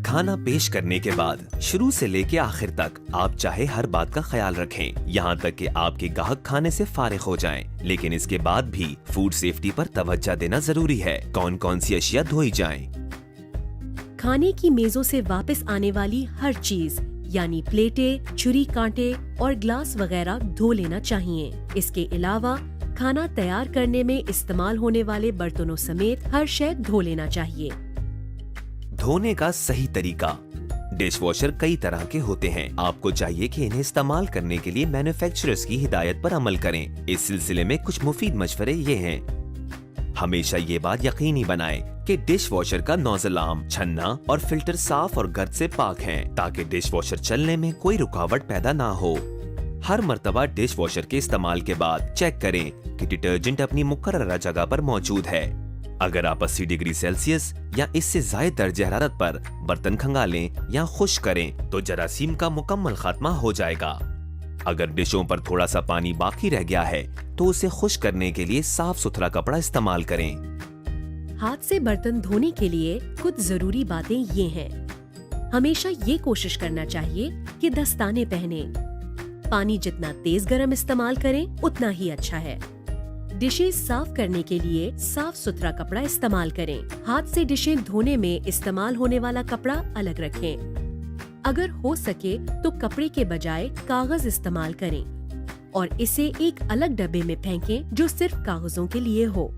खाना पेश करने के बाद शुरू से लेके आखिर तक आप चाहे हर बात का ख्याल रखें, यहाँ तक कि आपके ग्राहक खाने से फारिग हो जाएं। लेकिन इसके बाद भी फूड सेफ्टी पर तवज्जो देना जरूरी है। कौन कौन सी अशिया धोई जाएं? खाने की मेजों से वापस आने वाली हर चीज यानी प्लेटें, छुरी कांटे और ग्लास वगैरह धो लेना चाहिए। इसके अलावा खाना तैयार करने में इस्तेमाल होने वाले बर्तनों समेत हर शय धो लेना चाहिए। धोने का सही तरीका। डिश वॉशर कई तरह के होते हैं। आपको चाहिए कि इन्हें इस्तेमाल करने के लिए मैन्युफैक्चरर्स की हिदायत पर अमल करें। इस सिलसिले में कुछ मुफीद मशवरे ये हैं। हमेशा ये बात यकीनी बनाएं कि डिश वॉशर का नोजल आर्म, छन्ना और फिल्टर साफ और गर्द से पाक हैं, ताकि डिश वॉशर चलने में कोई रुकावट पैदा ना हो। हर मर्तबा डिश वॉशर के इस्तेमाल के बाद चेक करें कि डिटर्जेंट अपनी मुकर्ररा जगह पर मौजूद है। अगर आप 80 डिग्री सेल्सियस या इससे ज्यादा दर्जे हरारत पर बर्तन खंगालें या खुश्क करें तो जरासीम का मुकम्मल खात्मा हो जाएगा। अगर डिशों पर थोड़ा सा पानी बाकी रह गया है तो उसे खुश्क करने के लिए साफ सुथरा कपड़ा इस्तेमाल करें। हाथ से बर्तन धोने के लिए कुछ जरूरी बातें ये हैं। हमेशा ये कोशिश करना चाहिए कि दस्ताने पहने। पानी जितना तेज गर्म इस्तेमाल करें उतना ही अच्छा है। डिशें साफ करने के लिए साफ सुथरा कपड़ा इस्तेमाल करें। हाथ से डिशें धोने में इस्तेमाल होने वाला कपड़ा अलग रखें। अगर हो सके तो कपड़े के बजाय कागज इस्तेमाल करें और इसे एक अलग डब्बे में फेंकें जो सिर्फ कागजों के लिए हो।